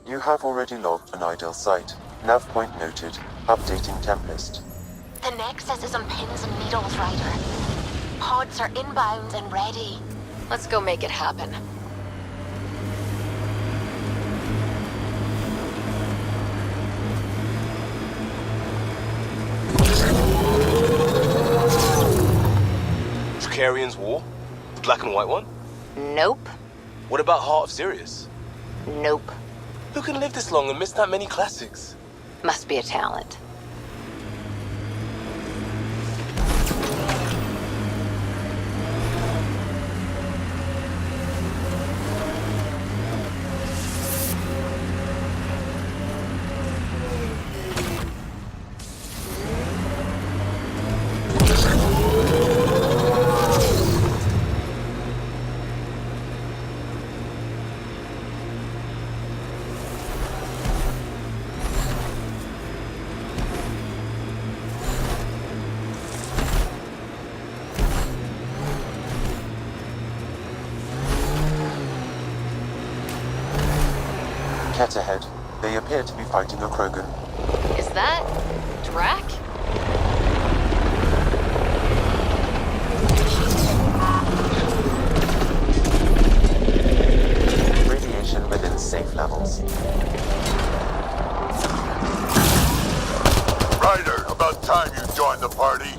You have already logged an ideal site. Nav point noted. Updating temp list. The Nexus is on pins and needles, Ryder. Pods are inbound and ready. Let's go make it happen. Dracarian's War? The black and white one? Nope. What about Heart of Sirius? Nope. Who can live this long and miss that many classics? Must be a talent. Ket ahead. They appear to be fighting a Krogan. Is that... Drac? Radiation within safe levels. Ryder, about time you joined the party.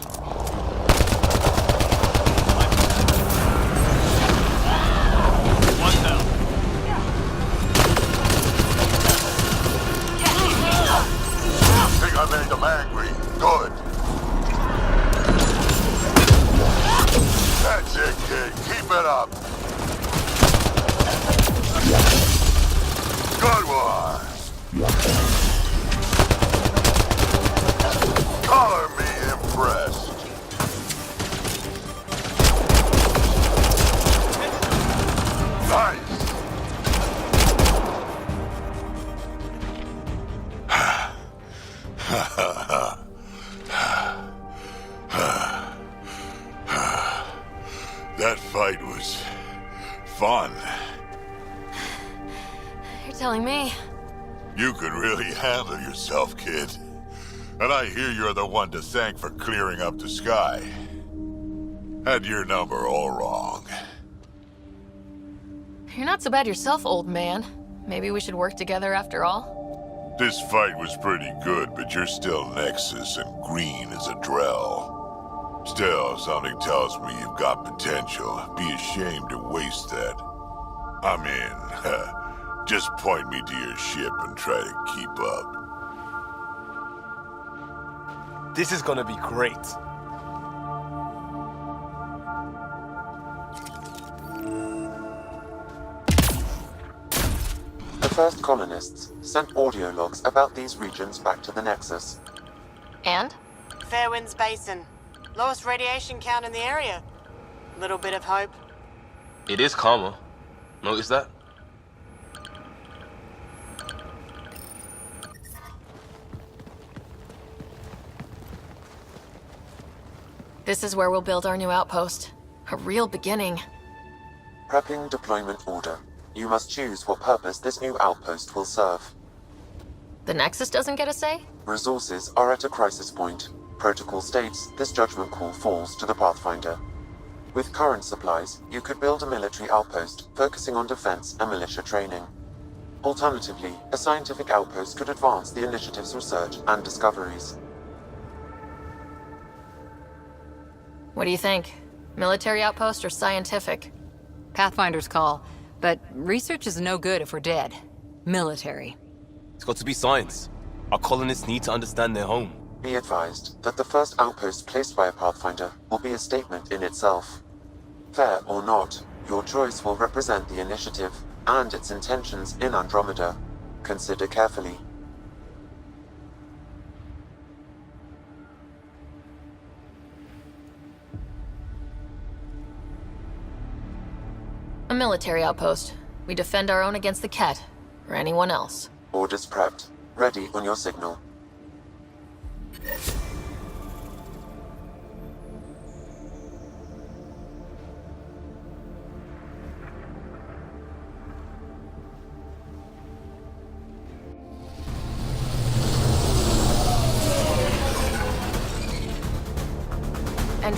One down. Think I made them angry. Good. That's it, kid. Keep it up. Good one. Color me impressed. Nice. That fight was fun. You're telling me. You could really handle yourself, kid. And I hear you're the one to thank for clearing up the sky. Had your number all wrong. You're not so bad yourself, old man. Maybe we should work together after all? This fight was pretty good, but you're still Nexus and green as a Drell. Still, something tells me you've got potential. Be ashamed to waste that. I'm in. Just point me to your ship and try to keep up. This is gonna be great. The first colonists sent audio logs about these regions back to the Nexus. And? Fairwinds Basin. Lowest radiation count in the area. Little bit of hope. It is calmer. Notice that? This is where we'll build our new outpost. A real beginning. Prepping deployment order. You must choose what purpose this new outpost will serve. The Nexus doesn't get a say? Resources are at a crisis point. Protocol states this judgment call falls to the Pathfinder. With current supplies, you could build a military outpost focusing on defense and militia training. Alternatively, a scientific outpost could advance the initiative's research and discoveries. What do you think? Military outpost or scientific? Pathfinder's call, but research is no good if we're dead. Military. It's got to be science. Our colonists need to understand their home. Be advised that the first outpost placed by a Pathfinder will be a statement in itself. Fair or not, your choice will represent the initiative and its intentions in Andromeda. Consider carefully. A military outpost. We defend our own against the Ket, or anyone else. Orders prepped. Ready on your signal.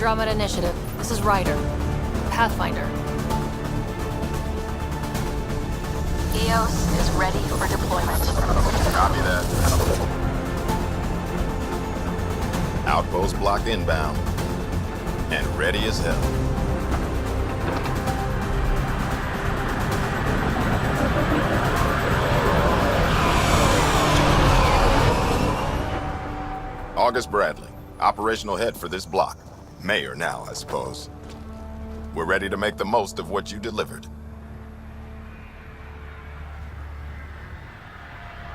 Andromeda Initiative. This is Ryder. Pathfinder. EOS is ready for deployment. Copy that. Outpost blocked inbound. And ready as hell. August Bradley, operational head for this block. Mayor now, I suppose. We're ready to make the most of what you delivered.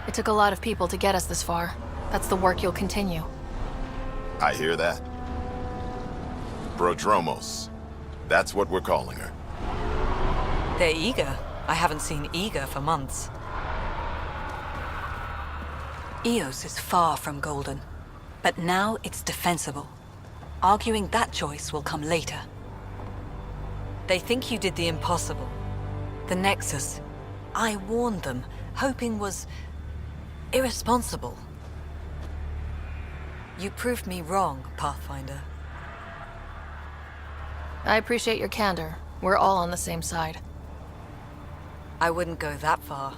It took a lot of people to get us this far. That's the work you'll continue. I hear that. Prodromos. That's what we're calling her. They're eager. I haven't seen eager for months. EOS is far from golden, but now it's defensible. Arguing that choice will come later. They think you did the impossible. The Nexus. I warned them, hoping was irresponsible. You proved me wrong, Pathfinder. I appreciate your candor. We're all on the same side. I wouldn't go that far.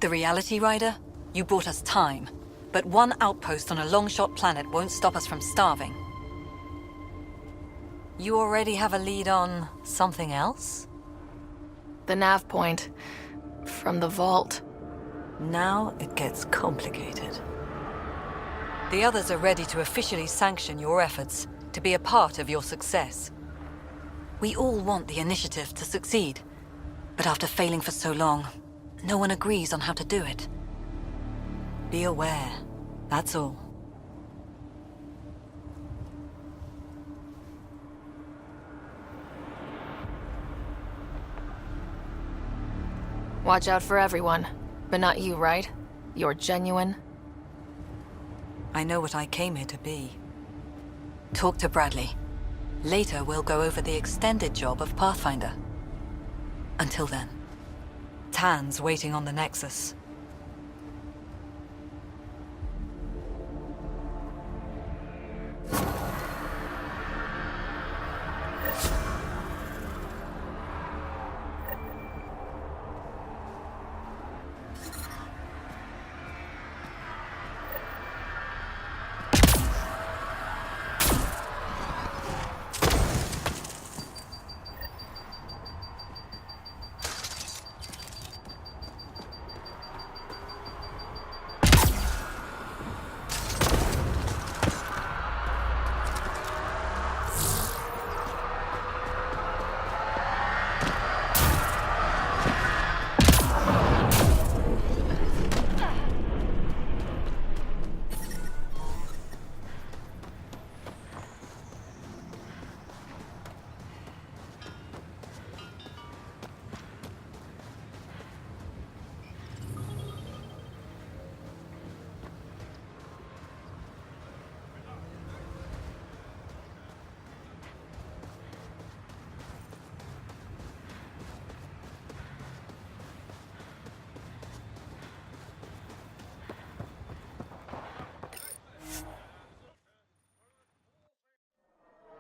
The reality, Rider? You brought us time. But one outpost on a long-shot planet won't stop us from starving. You already have a lead on something else? The nav point. From the vault. Now it gets complicated. The others are ready to officially sanction your efforts, to be a part of your success. We all want the initiative to succeed, but after failing for so long, no one agrees on how to do it. Be aware, that's all. Watch out for everyone. But not you, right? You're genuine. I know what I came here to be. Talk to Bradley. Later, we'll go over the extended job of Pathfinder. Until then, Tan's waiting on the Nexus.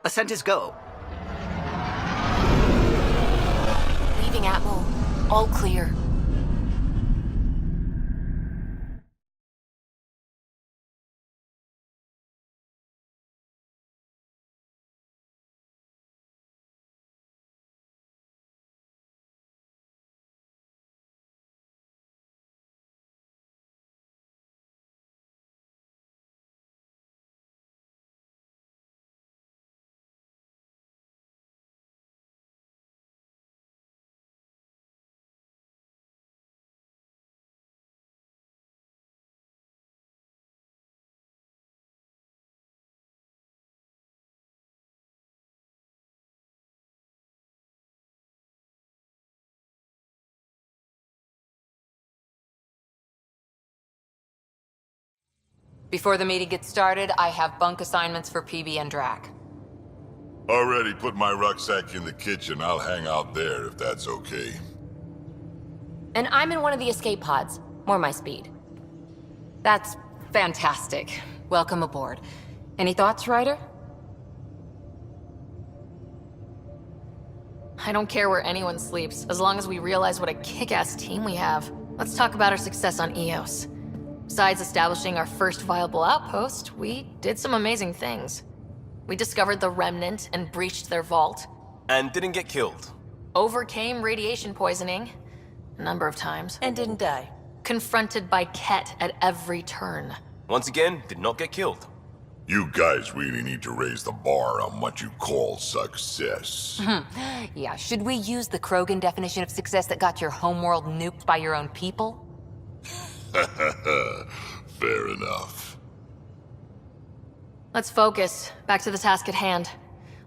Ascent is go. Leaving Atmo. All clear. Before the meeting gets started, I have bunk assignments for PB and Drac. Already put my rucksack in the kitchen. I'll hang out there if that's okay. And I'm in one of the escape pods. More my speed. That's fantastic. Welcome aboard. Any thoughts, Ryder? I don't care where anyone sleeps, as long as we realize what a kick-ass team we have. Let's talk about our success on Eos. Besides establishing our first viable outpost, we did some amazing things. We discovered the Remnant and breached their vault. And didn't get killed. Overcame radiation poisoning a number of times. And didn't die. Confronted by Ket at every turn. Once again, did not get killed. You guys really need to raise the bar on what you call success. Yeah, should we use the Krogan definition of success that got your homeworld nuked by your own people? Fair enough. Let's focus. Back to the task at hand.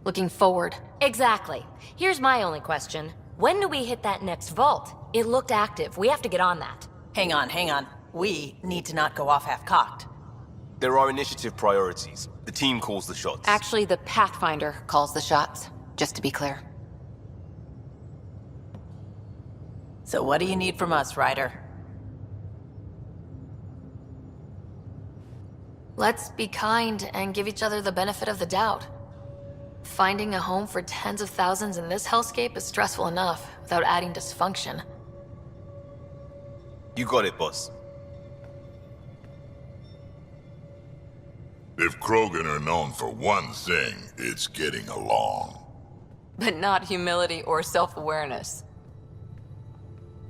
Looking forward. Exactly. Here's my only question. When do we hit that next vault? It looked active. We have to get on that. Hang on. We need to not go off half-cocked. There are initiative priorities. The team calls the shots. Actually, the Pathfinder calls the shots, just to be clear. So what do you need from us, Ryder? Let's be kind and give each other the benefit of the doubt. Finding a home for tens of thousands in this hellscape is stressful enough, without adding dysfunction. You got it, boss. If Krogan are known for one thing, it's getting along. But not humility or self-awareness.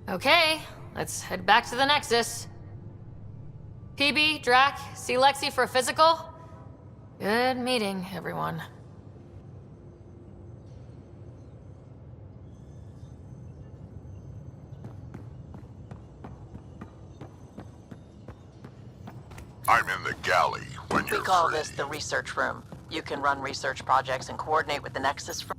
Okay, let's head back to the Nexus. PB, Drac, see Lexi for a physical? Good meeting, everyone. I'm in the galley when you're We call free. this the research room. You can run research projects and coordinate with the Nexus from...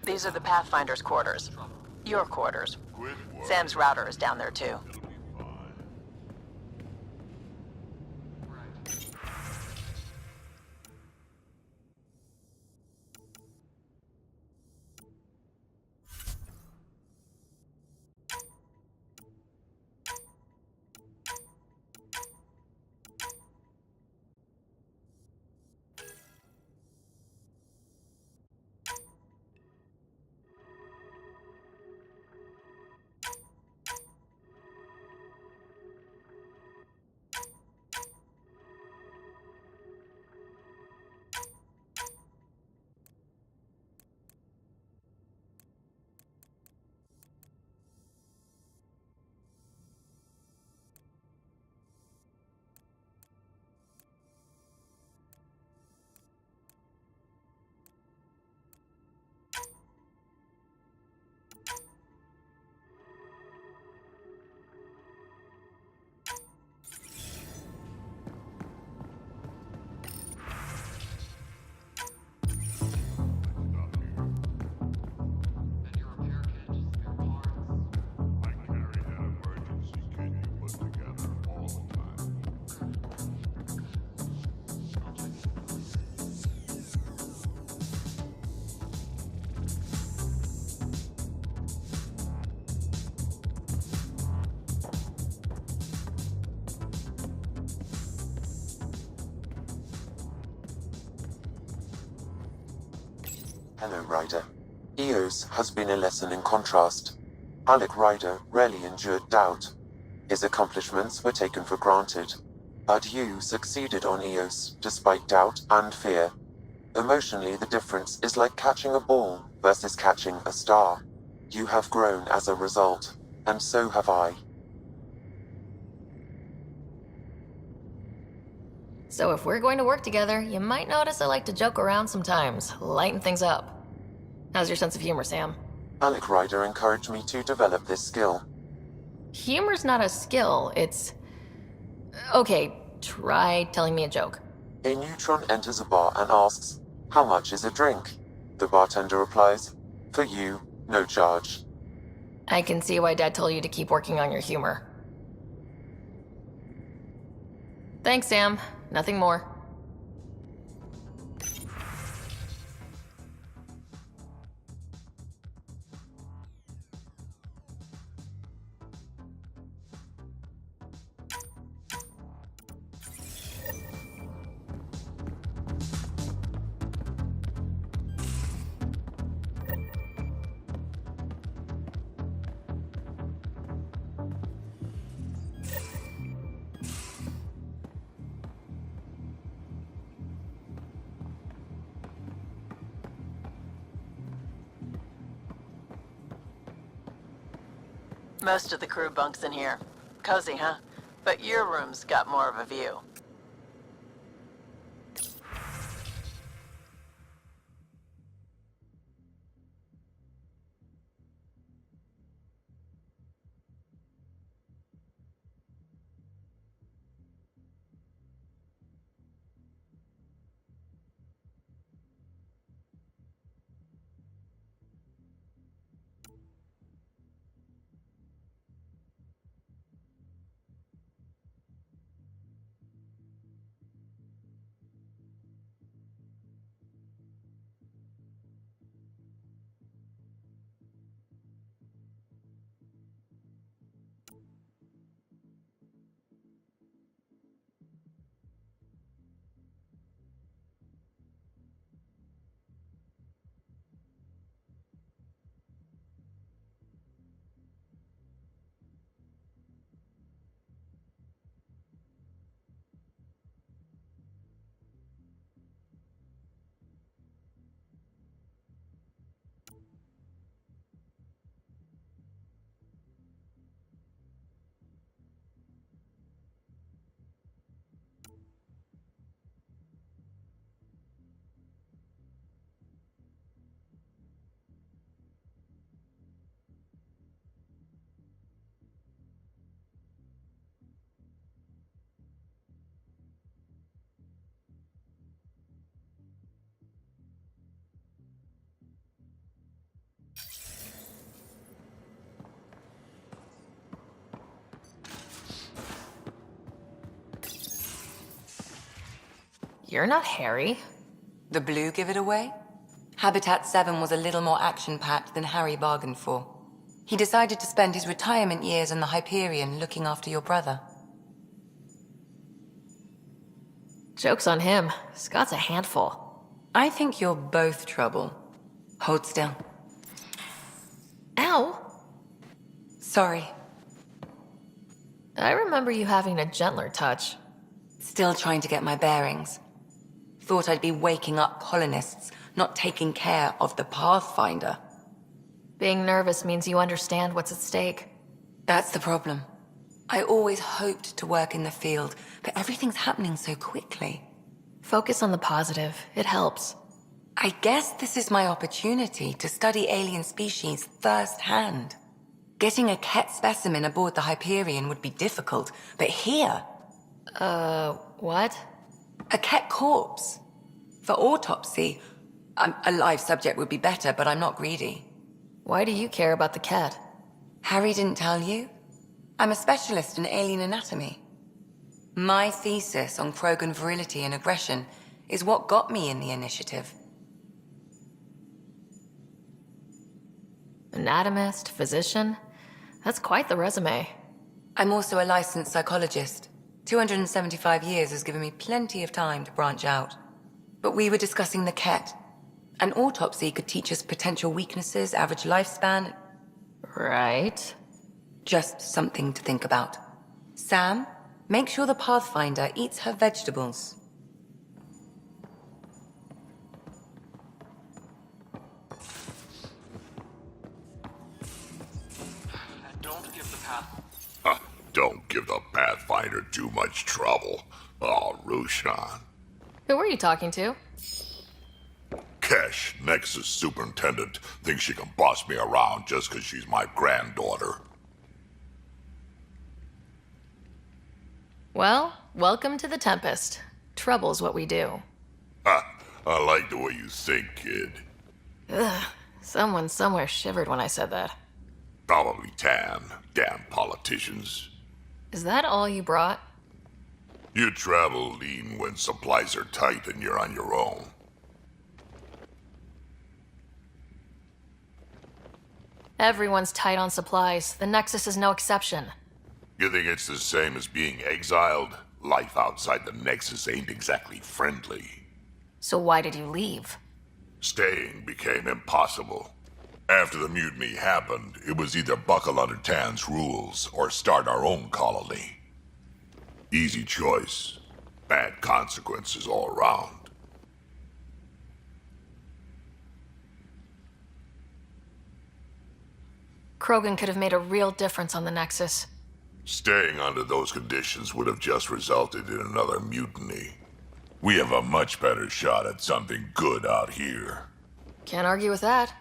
These are the Pathfinder's quarters. Your quarters. Sam's router is down there too. Hello, Ryder. Eos has been a lesson in contrast. Alec Ryder rarely endured doubt. His accomplishments were taken for granted. But you succeeded on Eos, despite doubt and fear. Emotionally, the difference is like catching a ball versus catching a star. You have grown as a result, and so have I. So if we're going to work together, you might notice I like to joke around sometimes, lighten things up. How's your sense of humor, Sam? Alec Ryder encouraged me to develop this skill. Humor's not a skill, it's... Okay, try telling me a joke. A neutron enters a bar and asks, "How much is a drink?" The bartender replies, "For you, no charge." I can see why Dad told you to keep working on your humor. Thanks, Sam. Nothing more. Most of the crew bunks in here. Cozy, huh? But your room's got more of a view. You're not Harry. The blue give it away? Habitat 7 was a little more action-packed than Harry bargained for. He decided to spend his retirement years in the Hyperion looking after your brother. Joke's on him. Scott's a handful. I think you're both trouble. Hold still. Ow! Sorry. I remember you having a gentler touch. Still trying to get my bearings. Thought I'd be waking up colonists, not taking care of the Pathfinder. Being nervous means you understand what's at stake. That's the problem. I always hoped to work in the field, but everything's happening so quickly. Focus on the positive. It helps. I guess this is my opportunity to study alien species firsthand. Getting a Ket specimen aboard the Hyperion would be difficult, but here... What? A Ket corpse. For autopsy, a live subject would be better, but I'm not greedy. Why do you care about the cat? Harry didn't tell you? I'm a specialist in alien anatomy. My thesis on Krogan virility and aggression is what got me in the initiative. Anatomist, physician? That's quite the resume. I'm also a licensed psychologist. 275 years has given me plenty of time to branch out. But we were discussing the Ket. An autopsy could teach us potential weaknesses, average lifespan. Right. Just something to think about. Sam, make sure the Pathfinder eats her vegetables. Don't give the Pathfinder too much trouble. Oh, Rushan. Who were you talking to? Kesh, Nexus Superintendent, thinks she can boss me around just because she's my granddaughter. Well, welcome to the Tempest. Trouble's what we do. Ha! I like the way you think, kid. Ugh. Someone somewhere shivered when I said that. Probably Tan. Damn politicians. Is that all you brought? You travel lean when supplies are tight and you're on your own. Everyone's tight on supplies. The Nexus is no exception. You think it's the same as being exiled? Life outside the Nexus ain't exactly friendly. So why did you leave? Staying became impossible. After the mutiny happened, it was either buckle under Tan's rules or start our own colony. Easy choice. Bad consequences all around. Krogan could have made a real difference on the Nexus. Staying under those conditions would have just resulted in another mutiny. We have a much better shot at something good out here. Can't argue with that.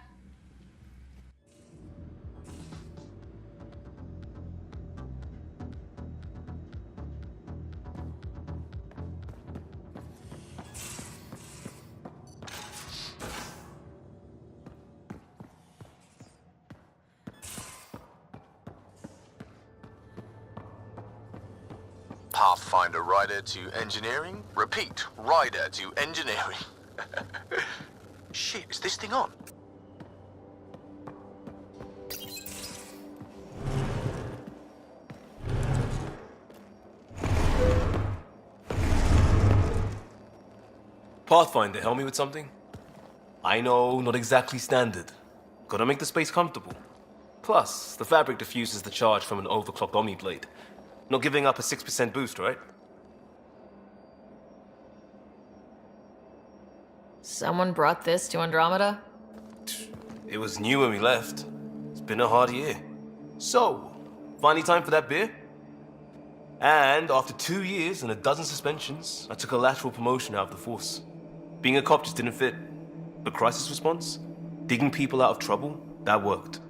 Pathfinder rider to engineering. Repeat, rider to engineering. Shit, is this thing on? Pathfinder, help me with something? I know, not exactly standard. Gotta make the space comfortable. Plus, the fabric diffuses the charge from an overclocked Omni blade. Not giving up a 6% boost, right? Someone brought this to Andromeda? It was new when we left. It's been a hard year. So, finally time for that beer? And after 2 years and a dozen suspensions, I took a lateral promotion out of the force. Being a cop just didn't fit. But crisis response? Digging people out of trouble? That worked.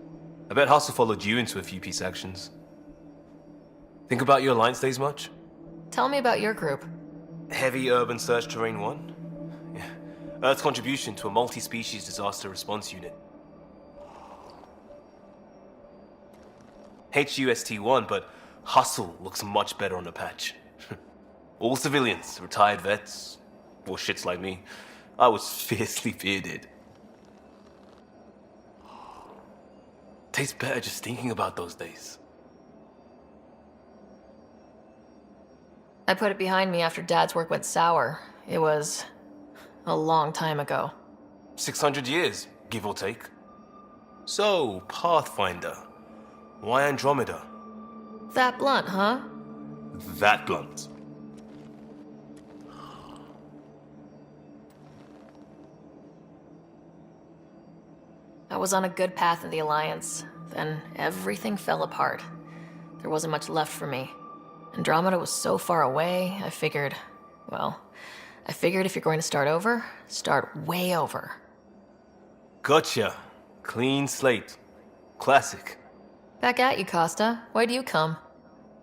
I bet Hustle followed you into a few peace actions. Think about your Alliance days much? Tell me about your group. Heavy Urban Search Terrain 1? Yeah. Earth's contribution to a multi-species disaster response unit. HUST-1, but Hustle looks much better on the patch. All civilians, retired vets, or shits like me. I was fiercely bearded. Tastes better just thinking about those days. I put it behind me after Dad's work went sour. It was a long time ago. 600 years, give or take. So, Pathfinder. Why Andromeda? That blunt, huh? That blunt. I was on a good path in the Alliance. Then everything fell apart. There wasn't much left for me. Andromeda was so far away, I figured if you're going to start over, start way over. Gotcha. Clean slate. Classic. Back at you, Costa. Why do you come?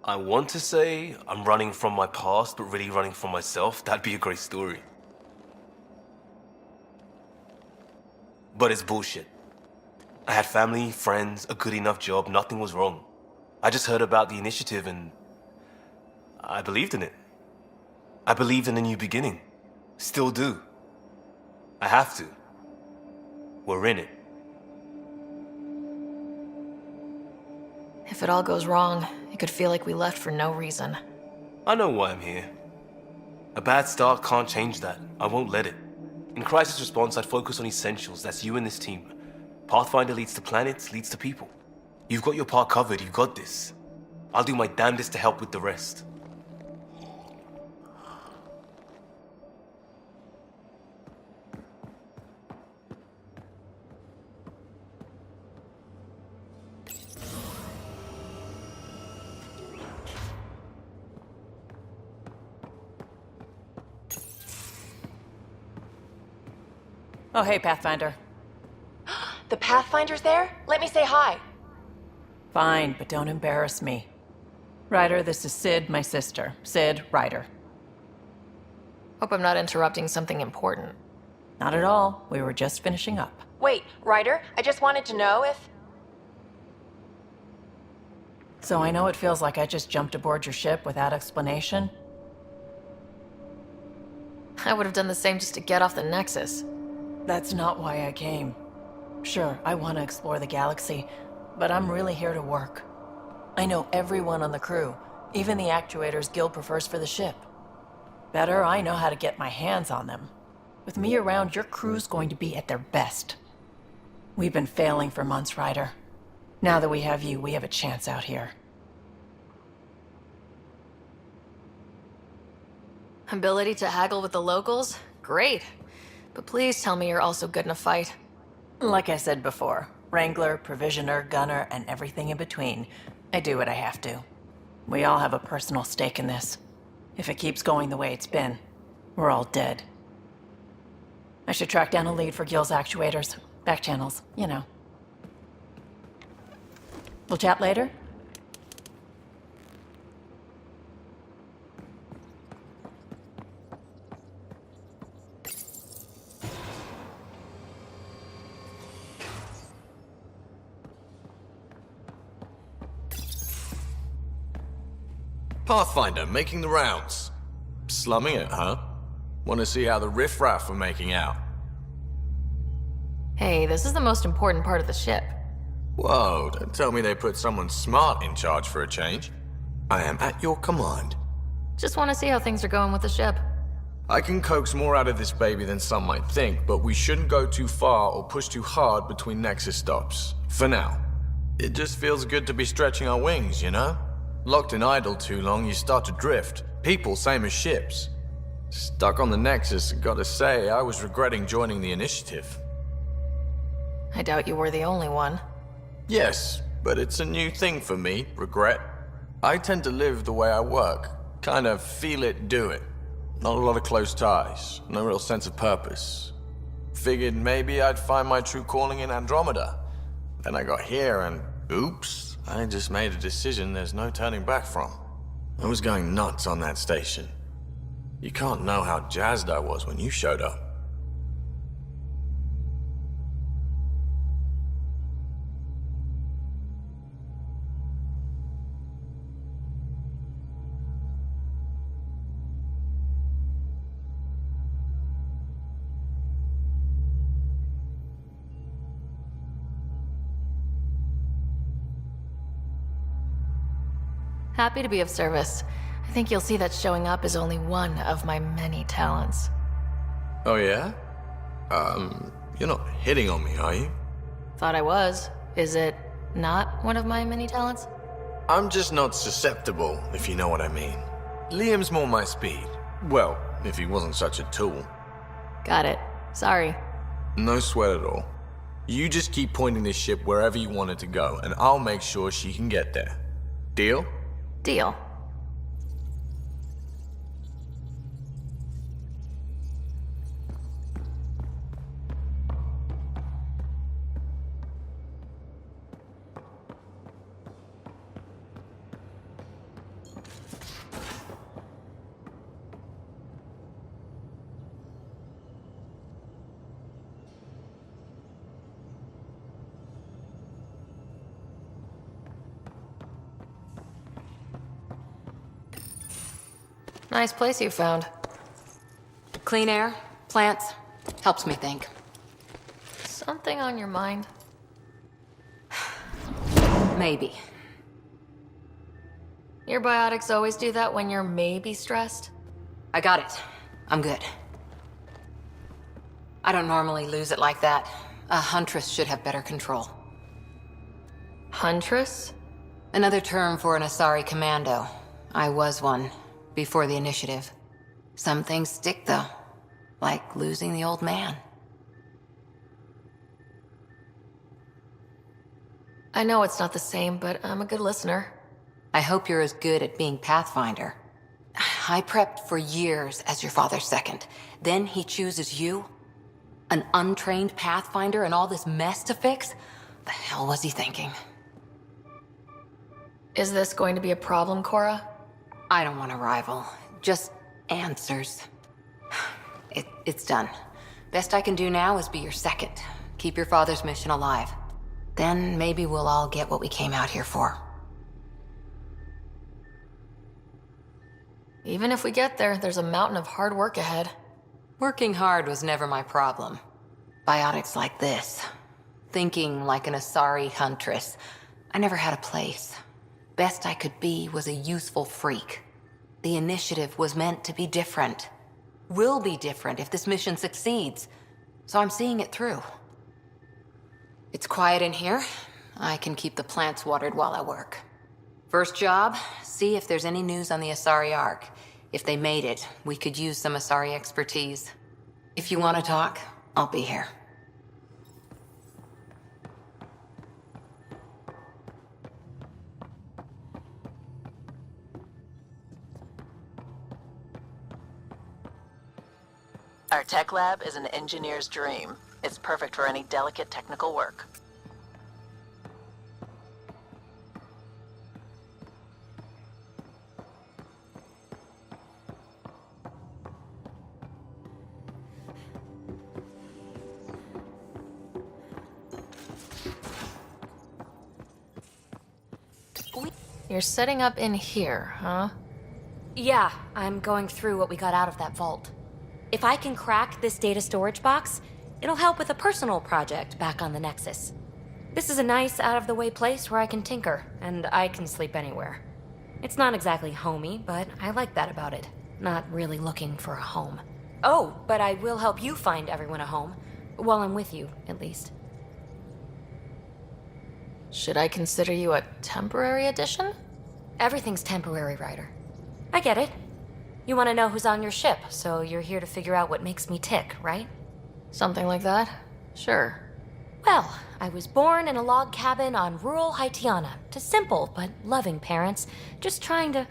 I want to say I'm running from my past, but really running from myself. That'd be a great story. But it's bullshit. I had family, friends, a good enough job, nothing was wrong. I just heard about the initiative and I believed in it. I believed in a new beginning. Still do. I have to. We're in it. If it all goes wrong, it could feel like we left for no reason. I know why I'm here. A bad start can't change that. I won't let it. In crisis response, I'd focus on essentials. That's you and this team. Pathfinder leads to planets, leads to people. You've got your part covered, you got this. I'll do my damnedest to help with the rest. Oh, hey, Pathfinder. The Pathfinder's there? Let me say hi. Fine, but don't embarrass me. Ryder, this is Sid, my sister. Sid, Ryder. Hope I'm not interrupting something important. Not at all. We were just finishing up. Wait, Ryder, I just wanted to know if... So I know it feels like I just jumped aboard your ship without explanation. I would have done the same just to get off the Nexus. That's not why I came. Sure, I want to explore the galaxy, but I'm really here to work. I know everyone on the crew, even the actuators Guild prefers for the ship. Better, I know how to get my hands on them. With me around, your crew's going to be at their best. We've been failing for months, Ryder. Now that we have you, we have a chance out here. Ability to haggle with the locals? Great. But please tell me you're also good in a fight. Like I said before, Wrangler, Provisioner, Gunner, and everything in between. I do what I have to. We all have a personal stake in this. If it keeps going the way it's been, we're all dead. I should track down a lead for Gil's actuators. Back channels, you know. We'll chat later? Pathfinder, making the rounds. Slumming it, huh? Want to see how the riffraff are making out? Hey, this is the most important part of the ship. Whoa, don't tell me they put someone smart in charge for a change. I am at your command. Just want to see how things are going with the ship. I can coax more out of this baby than some might think, but we shouldn't go too far or push too hard between Nexus stops. For now. It just feels good to be stretching our wings, you know? Locked in idle too long, you start to drift. People, same as ships. Stuck on the Nexus, gotta say, I was regretting joining the Initiative. I doubt you were the only one. Yes, but it's a new thing for me, regret. I tend to live the way I work. Kind of feel it, do it. Not a lot of close ties, no real sense of purpose. Figured maybe I'd find my true calling in Andromeda. Then I got here and, oops, I just made a decision there's no turning back from. I was going nuts on that station. You can't know how jazzed I was when you showed up. Happy to be of service. I think you'll see that showing up is only one of my many talents. Oh yeah? You're not hitting on me, are you? Thought I was. Is it not one of my many talents? I'm just not susceptible, if you know what I mean. Liam's more my speed. Well, if he wasn't such a tool. Got it. Sorry. No sweat at all. You just keep pointing this ship wherever you want it to go, and I'll make sure she can get there. Deal? Deal. Nice place you found. Clean air, plants, helps me think. Something on your mind? Maybe. Your biotics always do that when you're maybe stressed? I got it. I'm good. I don't normally lose it like that. A huntress should have better control. Huntress? Another term for an Asari commando. I was one, before the initiative. Some things stick, though. Like losing the old man. I know it's not the same, but I'm a good listener. I hope you're as good at being Pathfinder. I prepped for years as your father's second. Then he chooses you? An untrained Pathfinder and all this mess to fix? The hell was he thinking? Is this going to be a problem, Cora? I don't want a rival. Just answers. It's done. Best I can do now is be your second. Keep your father's mission alive. Then maybe we'll all get what we came out here for. Even if we get there, there's a mountain of hard work ahead. Working hard was never my problem. Biotics like this. Thinking like an Asari huntress. I never had a place. Best I could be was a useful freak. The initiative was meant to be different. Will be different if this mission succeeds. So I'm seeing it through. It's quiet in here. I can keep the plants watered while I work. First job, see if there's any news on the Asari Ark. If they made it, we could use some Asari expertise. If you want to talk, I'll be here. Our tech lab is an engineer's dream. It's perfect for any delicate technical work. You're setting up in here, huh? Yeah, I'm going through what we got out of that vault. If I can crack this data storage box, it'll help with a personal project back on the Nexus. This is a nice, out-of-the-way place where I can tinker, and I can sleep anywhere. It's not exactly homey, but I like that about it. Not really looking for a home. Oh, but I will help you find everyone a home. While I'm with you, at least. Should I consider you a temporary addition? Everything's temporary, Ryder. I get it. You want to know who's on your ship, so you're here to figure out what makes me tick, right? Something like that? Sure. Well, I was born in a log cabin on rural Haitiana to simple but loving parents, just trying to...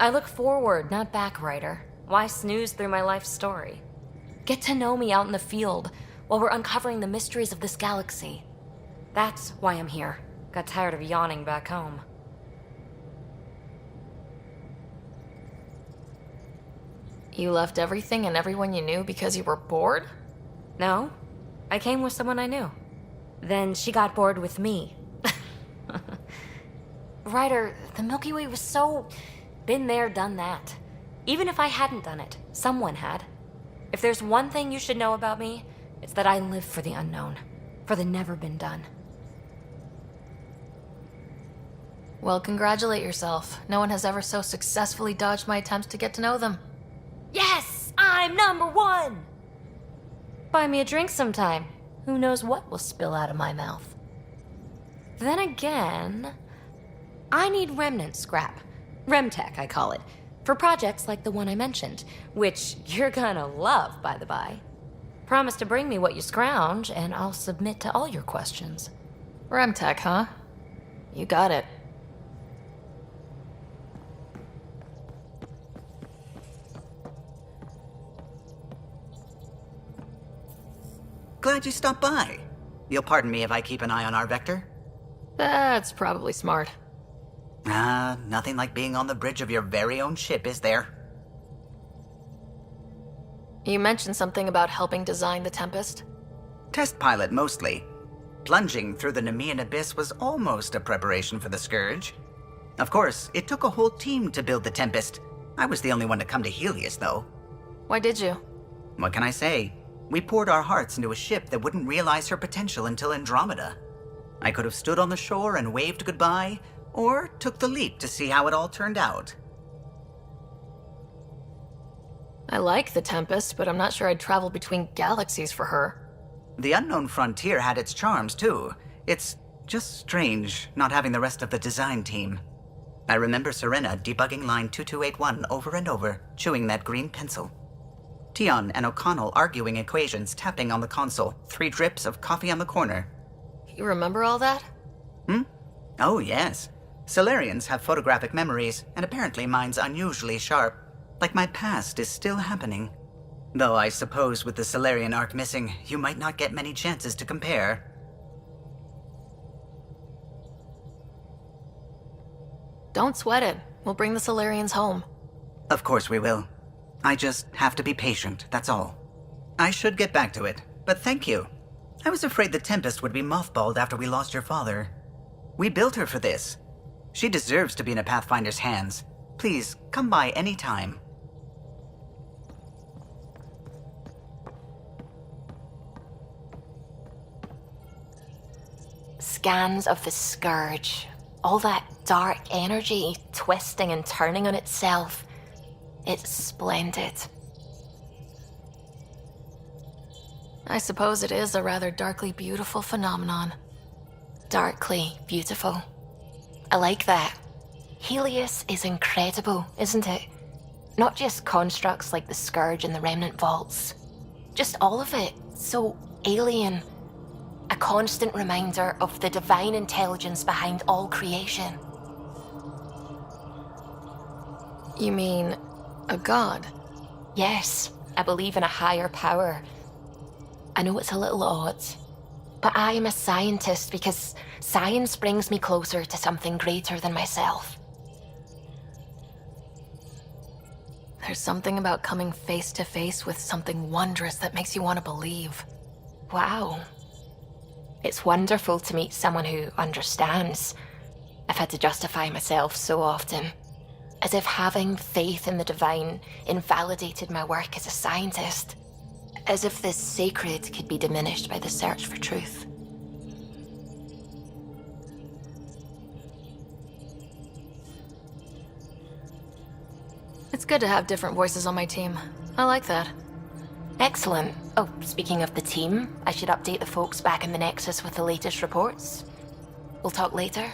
I look forward, not back, Ryder. Why snooze through my life story? Get to know me out in the field while we're uncovering the mysteries of this galaxy. That's why I'm here. Got tired of yawning back home. You left everything and everyone you knew because you were bored? No. I came with someone I knew. Then she got bored with me. Ryder, the Milky Way was so... been there, done that. Even if I hadn't done it, someone had. If there's one thing you should know about me, it's that I live for the unknown. For the never been done. Well, congratulate yourself. No one has ever so successfully dodged my attempts to get to know them. Yes! I'm #1! Buy me a drink sometime. Who knows what will spill out of my mouth. Then again... I need remnant scrap. Remtech, I call it. For projects like the one I mentioned. Which you're gonna love, by the by. Promise to bring me what you scrounge, and I'll submit to all your questions. Remtech, huh? You got it. Glad you stopped by. You'll pardon me if I keep an eye on our vector? That's probably smart. Nothing like being on the bridge of your very own ship, is there? You mentioned something about helping design the Tempest? Test pilot, mostly. Plunging through the Nemean abyss was almost a preparation for the Scourge. Of course, it took a whole team to build the Tempest. I was the only one to come to Helios, though. Why did you? What can I say? We poured our hearts into a ship that wouldn't realize her potential until Andromeda. I could have stood on the shore and waved goodbye, or took the leap to see how it all turned out. I like the Tempest, but I'm not sure I'd travel between galaxies for her. The unknown frontier had its charms, too. It's just strange not having the rest of the design team. I remember Serena debugging line 2281 over and over, chewing that green pencil. Tion and O'Connell arguing equations, tapping on the console, 3 drips of coffee on the corner. You remember all that? Oh, yes. Solarians have photographic memories, and apparently mine's unusually sharp. Like my past is still happening. Though I suppose with the Solarian arc missing, you might not get many chances to compare. Don't sweat it. We'll bring the Solarians home. Of course we will. I just have to be patient, that's all. I should get back to it, but thank you. I was afraid the Tempest would be mothballed after we lost your father. We built her for this. She deserves to be in a Pathfinder's hands. Please, come by any time. Scans of the Scourge. All that dark energy twisting and turning on itself. It's splendid. I suppose it is a rather darkly beautiful phenomenon. Darkly beautiful. I like that. Helios is incredible, isn't it? Not just constructs like the Scourge and the Remnant Vaults. Just all of it. So alien. A constant reminder of the divine intelligence behind all creation. You mean a god? Yes, I believe in a higher power. I know it's a little odd, but I am a scientist because science brings me closer to something greater than myself. There's something about coming face to face with something wondrous that makes you want to believe. Wow. It's wonderful to meet someone who understands. I've had to justify myself so often. As if having faith in the divine invalidated my work as a scientist. As if the sacred could be diminished by the search for truth. It's good to have different voices on my team. I like that. Excellent. Oh, speaking of the team, I should update the folks back in the Nexus with the latest reports. We'll talk later.